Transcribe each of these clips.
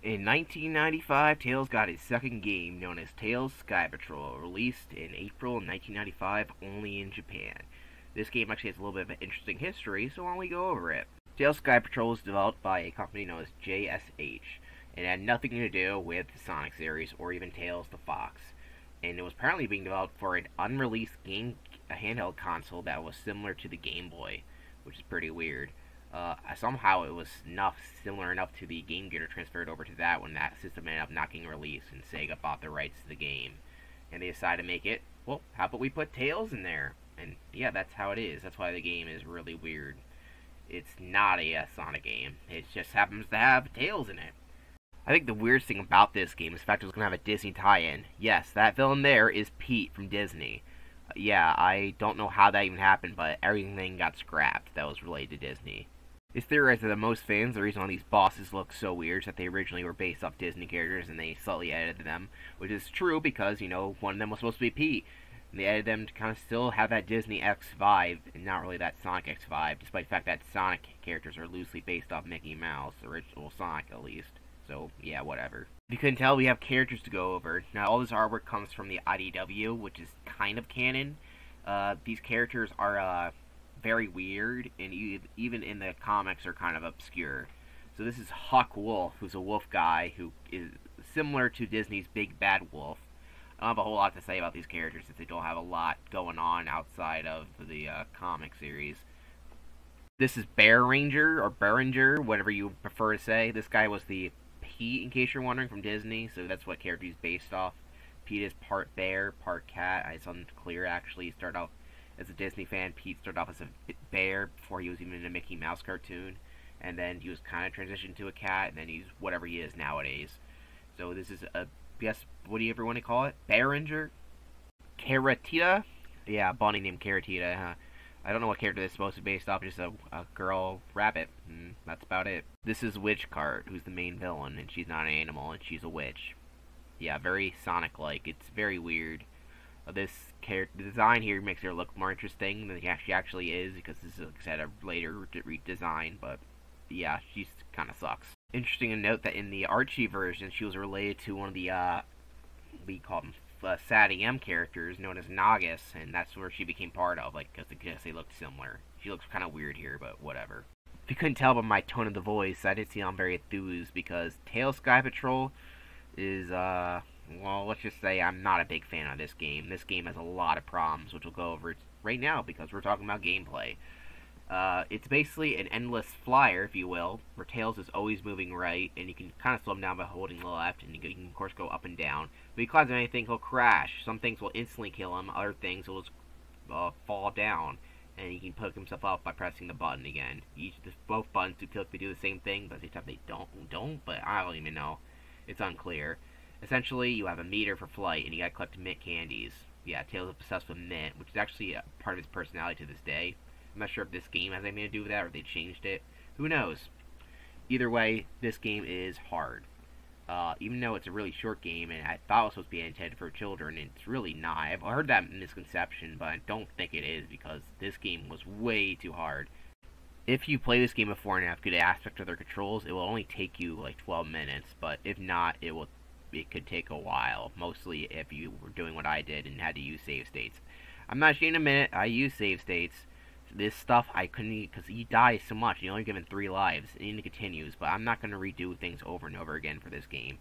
In 1995, Tails got his second game, known as Tails Skypatrol, released in April 1995 only in Japan. This game actually has a little bit of an interesting history, so why don't we go over it? Tails Skypatrol was developed by a company known as JSH, and it had nothing to do with the Sonic series or even Tails the Fox. And it was apparently being developed for an unreleased a handheld console that was similar to the Game Boy, which is pretty weird. Somehow it was similar enough to the Game Gear to transfer it over to that when that system ended up not getting released and Sega bought the rights to the game. And they decided to make it, well, how about we put Tails in there? And yeah, that's how it is. That's why the game is really weird. It's not a Sonic game. It just happens to have Tails in it. I think the weirdest thing about this game is the fact that it's going to have a Disney tie-in. Yes, that villain there is Pete from Disney. Yeah, I don't know how that even happened, but everything got scrapped that was related to Disney. It's theorized that most fans, the reason why these bosses look so weird is that they originally were based off Disney characters and they slightly edited them, which is true because, you know, one of them was supposed to be Pete. And they edited them to kind of still have that Disney X vibe and not really that Sonic X vibe, despite the fact that Sonic characters are loosely based off Mickey Mouse, the original Sonic at least. So, yeah, whatever. If you couldn't tell, we have characters to go over. Now, all this artwork comes from the IDW, which is kind of canon. These characters are, very weird, and even in the comics are kind of obscure. So this is Huck Wolf, who's a wolf guy who is similar to Disney's Big Bad Wolf. I don't have a whole lot to say about these characters since they don't have a lot going on outside of the comic series. This is Bear Ranger, or Behringer, whatever you prefer to say. This guy was the Pete, in case you're wondering, from Disney, so that's what character he's based off. Pete is part bear, part cat. It's unclear, actually. He started off as a Disney fan. Pete started off as a bear before he was even in a Mickey Mouse cartoon, and then he was kind of transitioned to a cat, and then he's whatever he is nowadays. So this is a, guess, what do you ever want to call it? Behringer? Karatita? Yeah, a bunny named Karatita, huh? I don't know what character this is supposed to be based off, just a girl rabbit. That's about it. This is Witch Cart, who's the main villain, and she's not an animal, and she's a witch. Yeah, very Sonic-like. It's very weird. This character design here makes her look more interesting than she actually is, because this is, like I said, a later redesign, but yeah, she kind of sucks. Interesting to note that in the Archie version, she was related to one of the, we call them Sad EM characters known as Nagus, and that's where she became part of, like, because they looked similar. She looks kind of weird here, but whatever. If you couldn't tell by my tone of the voice, I did see I'm very enthused, because Tails Skypatrol is, well, let's just say I'm not a big fan of this game. This game has a lot of problems, which we'll go over right now, because we're talking about gameplay. It's basically an endless flyer, if you will, where Tails is always moving right, and you can kind of slow him down by holding the left, and you can, of course, go up and down. But if he climbs on anything, he'll crash. Some things will instantly kill him, other things will just fall down, and he can pick himself up by pressing the button again. Both buttons do typically do the same thing, but sometimes they don't, but I don't even know. It's unclear. Essentially, you have a meter for flight, and you gotta collect mint candies. Yeah, Tails is obsessed with mint, which is actually a part of his personality to this day. I'm not sure if this game has anything to do with that, or if they changed it. Who knows? Either way, this game is hard. Even though it's a really short game, and I thought it was supposed to be intended for children, it's really not. I've heard that misconception, but I don't think it is, because this game was way too hard. If you play this game before and have good aspect of their controls, it will only take you like 12 minutes, but if not, it could take a while, mostly if you were doing what I did and had to use save states. I'm not ashamed to admit it, I use save states. This stuff I couldn't, because he dies so much, you're only given 3 lives, and it continues, but I'm not going to redo things over and over again for this game.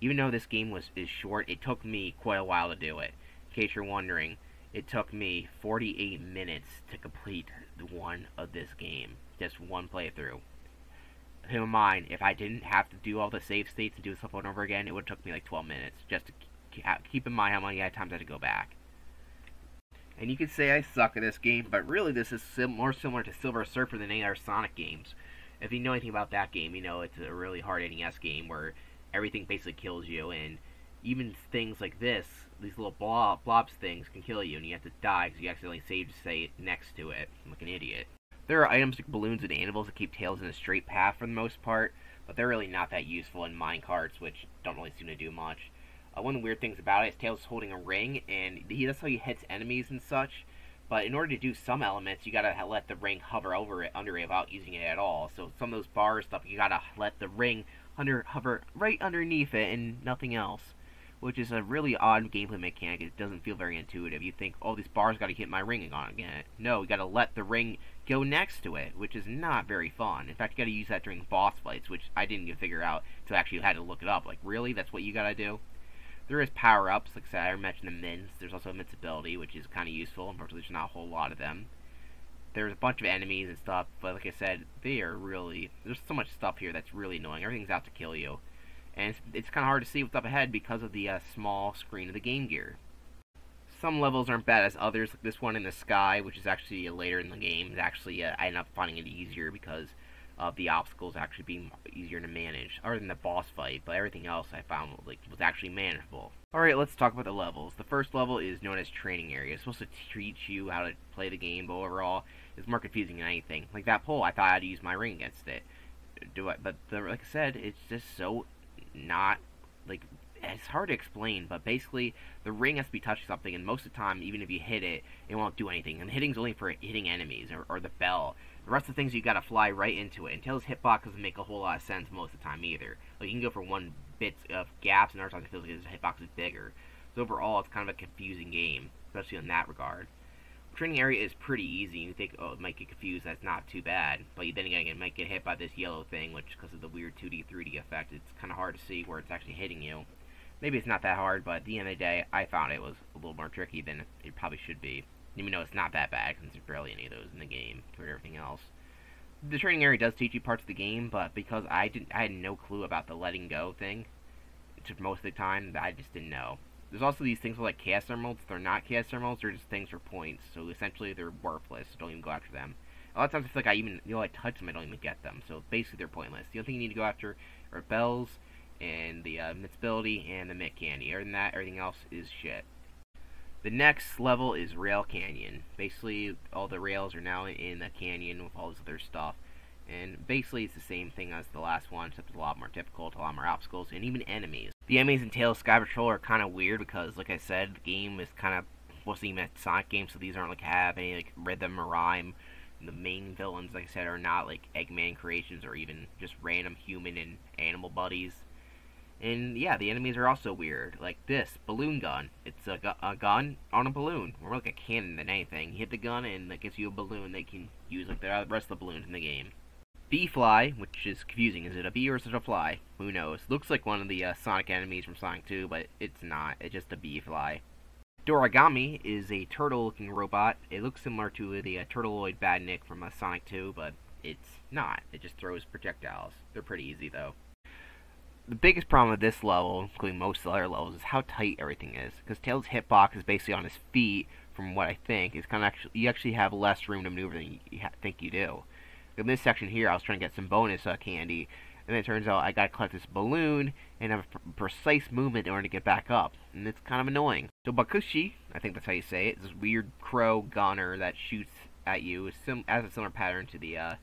Even though this game is short, it took me quite a while to do it. In case you're wondering, it took me 48 minutes to complete one of this game. Just one playthrough. Keep in mind, if I didn't have to do all the save states and do stuff over and over again, it would have took me like 12 minutes. Just to keep in mind how many times I had to go back. And you could say I suck at this game, but really this is more similar to Silver Surfer than any other Sonic games. If you know anything about that game, you know it's a really hard NES game where everything basically kills you, and even things like this, these little blobs things can kill you, and you have to die because you accidentally saved state next to it, like an idiot. There are items like balloons and animals that keep Tails in a straight path for the most part, but they're really not that useful in minecarts, which don't really seem to do much. One of the weird things about it is Tails is holding a ring, and that's how he hits enemies and such. But in order to do some elements, you gotta let the ring hover over it, under it, without using it at all. So some of those bars stuff, you gotta let the ring hover right underneath it and nothing else, which is a really odd gameplay mechanic. It doesn't feel very intuitive. You think, oh, these bars got to hit my ring on again. No, you got to let the ring go next to it, which is not very fun. In fact, you got to use that during boss fights, which I didn't even figure out until I actually had to look it up. Like, really? That's what you got to do? There is power-ups, like I said, I mentioned the mints. There's also invincibility, which is kind of useful. Unfortunately, there's not a whole lot of them. There's a bunch of enemies and stuff, but like I said, they are really... There's so much stuff here that's really annoying. Everything's out to kill you. And it's kind of hard to see what's up ahead because of the small screen of the Game Gear. Some levels aren't bad as others, like this one in the sky, which is actually later in the game. It's actually, I ended up finding it easier because of the obstacles actually being easier to manage, other than the boss fight, but everything else I found was actually manageable. Alright, let's talk about the levels. The first level is known as Training Area. It's supposed to teach you how to play the game, but overall, it's more confusing than anything. Like that pole, I thought I had to use my ring against it. But like I said, it's just so not, it's hard to explain, but basically, the ring has to be touching something, and most of the time, even if you hit it, it won't do anything. And hitting's only for hitting enemies, or the bell. The rest of the things, you gotta fly right into it. And Tails' hitbox doesn't make a whole lot of sense most of the time, either. Like, you can go for one bit of gaps, and other times it feels like his hitbox is bigger. So overall, it's kind of a confusing game, especially in that regard. Training Area is pretty easy. You think, oh, it might get confused, that's not too bad. But then again, it might get hit by this yellow thing, which, because of the weird 2D, 3D effect, it's kind of hard to see where it's actually hitting you. Maybe it's not that hard, but at the end of the day, I found it was a little more tricky than it probably should be. Even though it's not that bad, since there's barely any of those in the game compared to everything else. The Training Area does teach you parts of the game, but because I had no clue about the letting go thing, most of the time, I just didn't know. There's also these things like chaos emeralds. They're not chaos emeralds, they're just things for points, so essentially they're worthless, so don't even go after them. A lot of times I feel like I touch them, I don't even get them, so basically they're pointless. The only thing you need to go after are bells, and the invincibility, and the Mitt Candy. Other than that, everything else is shit. The next level is Rail Canyon. Basically, all the rails are now in a canyon with all this other stuff. And basically, it's the same thing as the last one, except it's a lot more difficult, a lot more obstacles, and even enemies. The enemies in Tails Skypatrol are kind of weird because, like I said, the game is kind of mostly a Sonic game, so these aren't have any rhythm or rhyme. The main villains, like I said, are not Eggman creations or even just random human and animal buddies. And yeah, the enemies are also weird, like this balloon gun. It's a gun on a balloon, more like a cannon than anything. You hit the gun and that gives you a balloon that you can use like the rest of the balloons in the game. Bee Fly, which is confusing. Is it a bee or is it a fly? Who knows? Looks like one of the Sonic enemies from Sonic 2, but it's not. It's just a bee fly. Doragami is a turtle-looking robot. It looks similar to the Turtleoid Badnik from Sonic 2, but it's not. It just throws projectiles. They're pretty easy, though. The biggest problem with this level, including most of the other levels, is how tight everything is. Because Tails' hitbox is basically on his feet, from what I think. It's kind of you actually have less room to maneuver than you think you do. In this section here, I was trying to get some bonus candy, and then it turns out I gotta collect this balloon and have a precise movement in order to get back up, and it's kind of annoying. So Bakushi, I think that's how you say it, is this weird crow gunner that shoots at you. It has a similar pattern to the what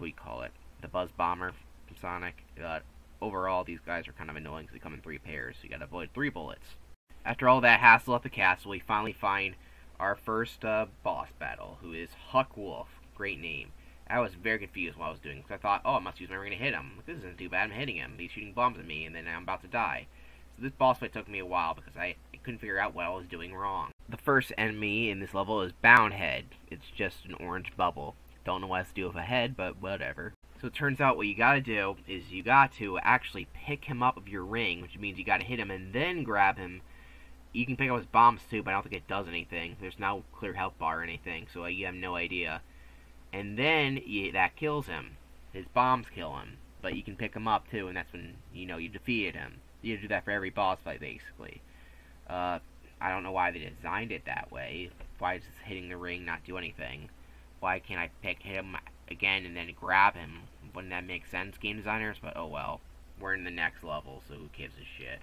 do you call it? The Buzz Bomber from Sonic. Overall, these guys are kind of annoying because they come in 3 pairs, so you gotta avoid 3 bullets. After all that hassle at the castle, we finally find our first boss battle, who is Huck Wolf. Great name. I was very confused while I was doing it, because I thought, oh, I must use my ring to hit him. This isn't too bad, I'm hitting him. He's shooting bombs at me, and then I'm about to die. So this boss fight took me a while, because I couldn't figure out what I was doing wrong. The first enemy in this level is Boundhead. It's just an orange bubble. Don't know what it has to do with a head, but whatever. So it turns out what you gotta do is you got to actually pick him up with your ring, which means you gotta hit him and then grab him. You can pick up his bombs too, but I don't think it does anything. There's no clear health bar or anything, so you have no idea. And then that kills him. His bombs kill him. But you can pick him up too, and that's when you defeated him. You do that for every boss fight, basically. I don't know why they designed it that way. Why does hitting the ring not do anything? Why can't I pick him again and then grab him? Wouldn't that make sense, game designers? But oh well. We're in the next level, so who gives a shit?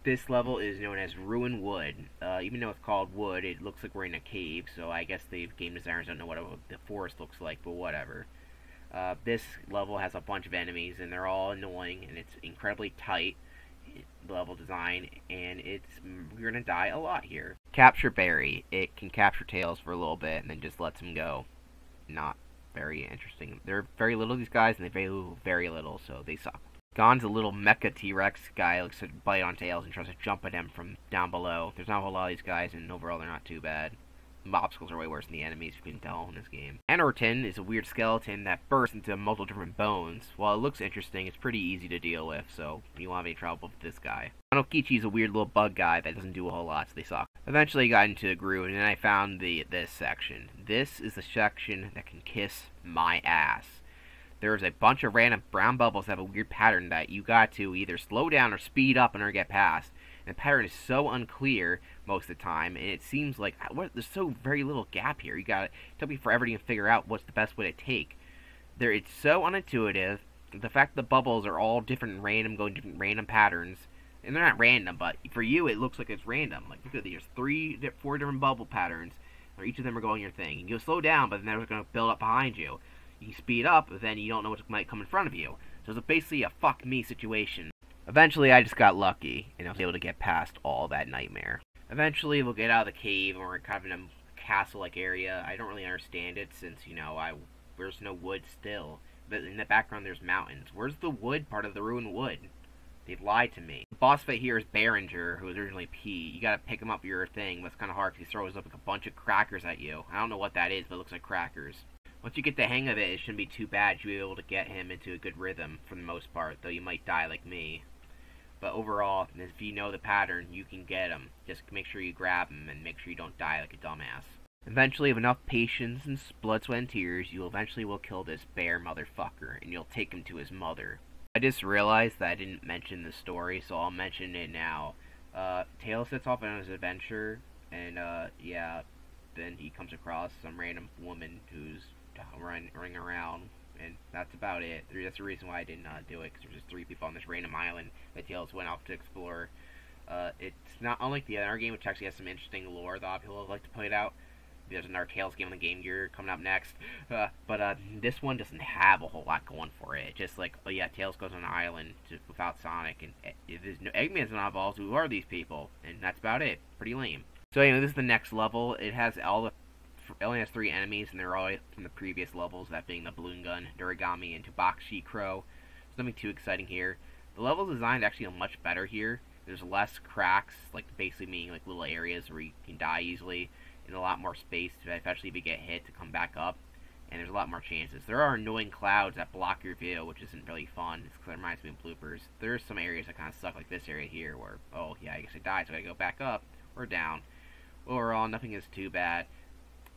This level is known as Ruin Wood. Even though it's called wood, it looks like we're in a cave, so I guess the game designers don't know what the forest looks like, but whatever. This level has a bunch of enemies, and they're all annoying, and it's incredibly tight level design, and we're gonna die a lot here. Capture Berry. It can capture Tails for a little bit, and then just lets him go. Not very interesting. They're very little, these guys, and they value very little, so they suck. Gon's a little mecha T-Rex guy, looks to bite on Tails and tries to jump at him from down below. There's not a whole lot of these guys, and overall they're not too bad. The obstacles are way worse than the enemies, you can tell in this game. Anorton is a weird skeleton that bursts into multiple different bones. While it looks interesting, it's pretty easy to deal with, so you won't have any trouble with this guy. Anokichi is a weird little bug guy that doesn't do a whole lot, so they suck. Eventually I got into a groove, and then I found this section. This is the section that can kiss my ass. There's a bunch of random brown bubbles that have a weird pattern that you got to either slow down or speed up in order to get past. And the pattern is so unclear most of the time, and it seems like there's so very little gap here. You gotta take me forever to figure out what's the best way to take. It's so unintuitive. The fact that the bubbles are all different, going different random patterns, and they're not random, but for you it looks like it's random. Like look at these, 4 different bubble patterns, or each of them are going your thing. You can slow down, but then they're going to build up behind you. You speed up, but then you don't know what might come in front of you. So it's basically a fuck me situation. Eventually, I just got lucky, and I was able to get past all that nightmare. Eventually, we'll get out of the cave, and we're kind of in a castle-like area. I don't really understand it, since, there's no wood still. But in the background, there's mountains. Where's the wood part of the ruined wood? They've lied to me. The boss fight here is Behringer, who was originally P. You gotta pick him up for your thing, but it's kind of hard, because he throws up like a bunch of crackers at you. I don't know what that is, but it looks like crackers. Once you get the hang of it, it shouldn't be too bad. You'll be able to get him into a good rhythm, for the most part, though you might die like me. But overall, if you know the pattern, you can get him. Just make sure you grab him and make sure you don't die like a dumbass. Eventually, with enough patience and blood, sweat, and tears, you eventually will kill this bear motherfucker, and you'll take him to his mother. I just realized that I didn't mention the story, so I'll mention it now. Tails sets off on his adventure, and then he comes across some random woman who's running around. And that's about it. That's the reason why I didn't do it, because there's just 3 people on this random island that Tails went off to explore. It's not unlike the other game, which actually has some interesting lore that people would like to put out. There's another Tails game on the Game Gear coming up next. But this one doesn't have a whole lot going for it. It's just like, oh yeah, Tails goes on an island without Sonic, and there's no Eggman's not involved. Who are these people? And that's about it. Pretty lame. So anyway, this is the next level. It only has 3 enemies, and they're all from the previous levels, that being the Balloon Gun, Duragami, and Tabaxi Crow. There's nothing too exciting here. The level design actually much better here. There's less cracks, like basically meaning like little areas where you can die easily, and a lot more space to eventually if you get hit to come back up, and there's a lot more chances. There are annoying clouds that block your view, which isn't really fun. It reminds me of bloopers. There's some areas that kind of suck, like this area here, where, oh yeah, I guess I died, so I gotta go back up, or down. Overall, nothing is too bad.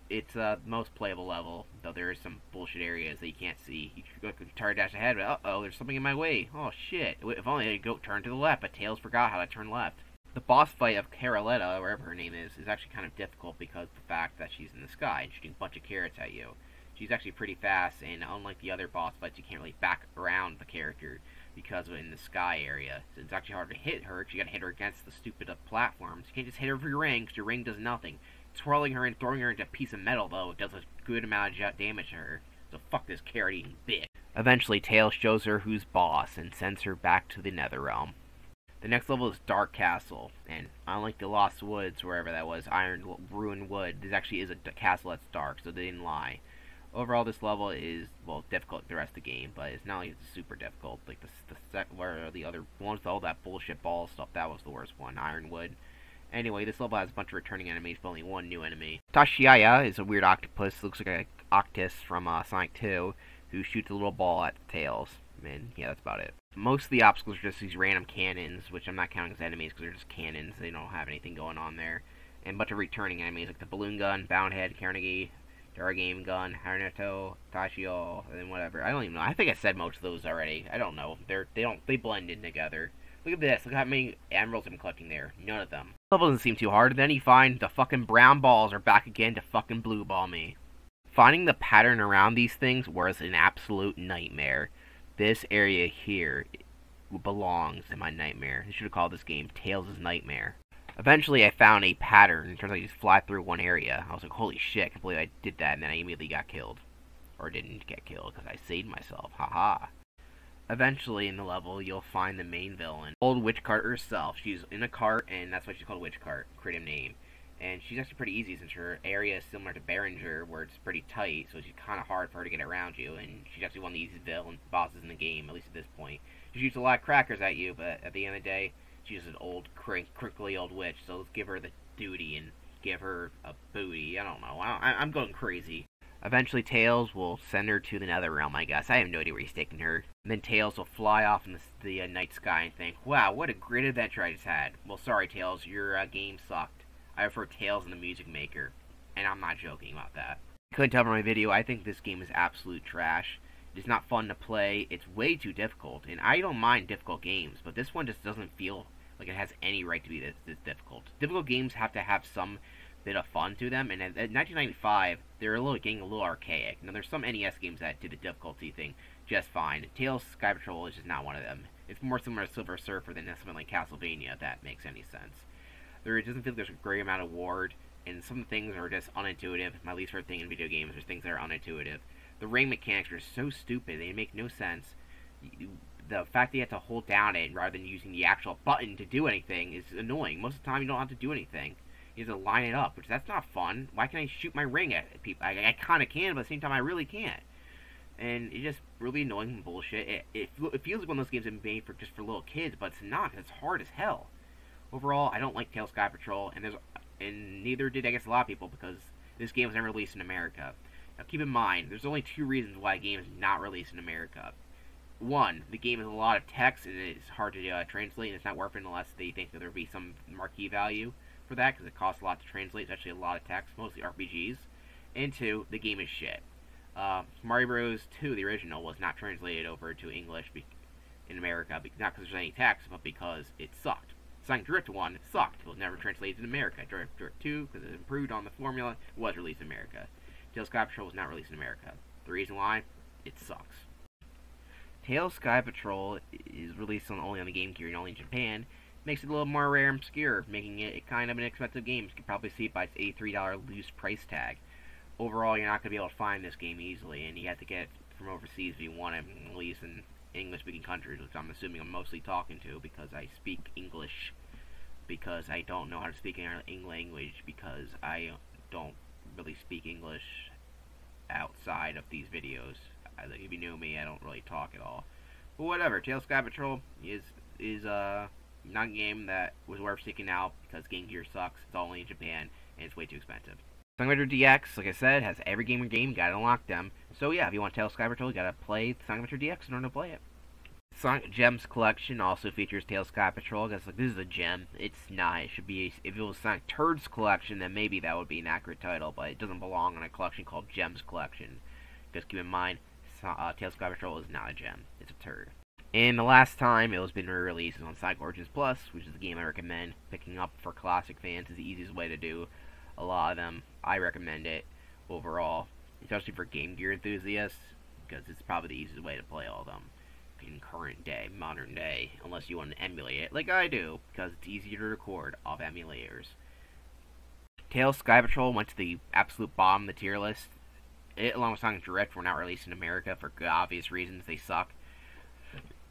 It's the most playable level, though there is some bullshit areas that you can't see. You can try to dash ahead, but uh-oh, there's something in my way. Oh shit, if only I could turn to the left, but Tails forgot how to turn left. The boss fight of Caroletta, wherever her name is actually kind of difficult because of the fact that she's in the sky and shooting a bunch of carrots at you. She's actually pretty fast, and unlike the other boss fights, you can't really back around the character because of in the sky area. So it's actually hard to hit her, because you gotta hit her against the stupid platforms. You can't just hit her with your ring, because your ring does nothing. Twirling her and throwing her into a piece of metal, though, it does a good amount of damage to her. So fuck this carrot-eating bitch. Eventually, Tails shows her who's boss and sends her back to the Netherrealm. The next level is Dark Castle, and unlike the Lost Woods, wherever that was, Ruined Wood, this actually is a castle that's dark, so they didn't lie. Overall, this level is, well, difficult like the rest of the game, but it's not like it's super difficult. Like where the other ones with all that bullshit ball stuff, that was the worst one, Ironwood. Anyway, this level has a bunch of returning enemies, but only 1 new enemy. Tashiaya is a weird octopus, looks like an Octus from Sonic 2, who shoots a little ball at Tails. And yeah, that's about it. Most of the obstacles are just these random cannons, which I'm not counting as enemies because they're just cannons. They don't have anything going on there. And a bunch of returning enemies like the Balloon Gun, Boundhead, Carnegie, Duragame Gun, Harunato, Tashio, and then whatever. I don't even know. I think I said most of those already. I don't know. They blend in together. Look at this. Look how many emeralds I'm collecting there. None of them. The level doesn't seem too hard. Then you find the fucking brown balls are back again to fucking blue ball me. Finding the pattern around these things was an absolute nightmare. This area here belongs in my nightmare. I should have called this game Tails' Nightmare. Eventually, I found a pattern. It turns out you just fly through one area. I was like, holy shit, I can't believe I did that, and then I immediately got killed. Or didn't get killed, because I saved myself. Haha. Eventually, in the level, you'll find the main villain, old Witch Cart herself. She's in a cart, and that's why she's called Witch Cart. Creative name. And she's actually pretty easy since her area is similar to Behringer, where it's pretty tight, so it's kind of hard for her to get around you. And she's actually one of the easiest villain bosses in the game, at least at this point. She She shoots a lot of crackers at you, but at the end of the day, she's an old, crinkly old witch, so let's give her the duty and give her a booty. I don't know. I'm going crazy. Eventually, Tails will send her to the Nether Realm, I guess. I have no idea where he's taking her. And then Tails will fly off in the night sky and think, wow, what a great adventure I just had. Well, sorry, Tails, your game sucked. I prefer Tails and the Music Maker. And I'm not joking about that. You couldn't tell from my video, I think this game is absolute trash. It's not fun to play. It's way too difficult. And I don't mind difficult games, but this one just doesn't feel like it has any right to be this difficult. Difficult games have to have some bit of fun to them, and at 1995, they're getting a little archaic. Now, there's some NES games that do the difficulty thing just fine. Tails Skypatrol is just not one of them. It's more similar to Silver Surfer than something like Castlevania, if that makes any sense. It doesn't feel like there's a great amount of ward, and some things are just unintuitive. My least favorite thing in video games is things that are unintuitive. The ring mechanics are so stupid, they make no sense. The fact that you have to hold down it rather than using the actual button to do anything is annoying. Most of the time, you don't have to do anything. You have to line it up, which that's not fun. Why can't I shoot my ring at people? I kind of can, but at the same time, I really can't. And it's just really annoying and bullshit. It feels like one of those games that made just for little kids, but it's not. It's hard as hell. Overall, I don't like Tails Skypatrol, and neither did, I guess, a lot of people, because this game was never released in America. Now, keep in mind, there's only 2 reasons why a game is not released in America. 1, the game has a lot of text, and it's hard to translate, and it's not worth it unless they think that there will be some marquee value for that, because it costs a lot to translate. It's actually a lot of text, mostly RPGs. And 2, the game is shit. Mario Bros. 2, the original, was not translated over to English in America, not because there's any text, but because it sucked. Sonic Drift 1 sucked. It was never translated in America. Drift 2, because it improved on the formula, was released in America. Tails Skypatrol was not released in America. The reason why? It sucks. Tails Skypatrol is released only on the Game Gear and only in Japan. Makes it a little more rare and obscure, making it kind of an expensive game. You can probably see it by its $83 loose price tag. Overall, you're not going to be able to find this game easily, and you have to get it from overseas if you want it, at least in English-speaking countries, which I'm assuming I'm mostly talking to because I speak English, because I don't know how to speak English language, because I don't really speak English outside of these videos. If you know me, I don't really talk at all. But whatever, Tails Skypatrol is not a game that was worth seeking out because Game Gear sucks. It's only in Japan, and it's way too expensive. Sonic Adventure DX, like I said, has every gamer game. You gotta unlock them. So yeah, if you want Tails Skypatrol, you gotta play Sonic Adventure DX in order to play it. Sonic Gems Collection also features Tails Skypatrol. Because like this is a gem. It's not. It should be. If it was Sonic Turds Collection, then maybe that would be an accurate title. But it doesn't belong in a collection called Gems Collection. Because keep in mind, Tails Skypatrol is not a gem. It's a turd. And the last time it was been re-released is on Sonic Origins Plus, which is the game I recommend. Picking up for classic fans is the easiest way to do a lot of them. I recommend it overall, especially for Game Gear enthusiasts, because it's probably the easiest way to play all of them in current day, modern day, unless you want to emulate it, like I do, because it's easier to record off emulators. Tails Skypatrol went to the absolute bottom of the tier list. It, along with Sonic Drift, were not released in America for obvious reasons. They suck.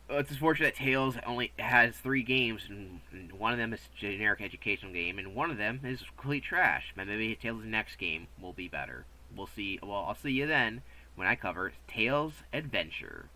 It's unfortunate that Tails only has 3 games, and one of them is a generic educational game, and one of them is complete trash. But maybe Tails' next game will be better. We'll see. Well, I'll see you then when I cover Tails Adventure.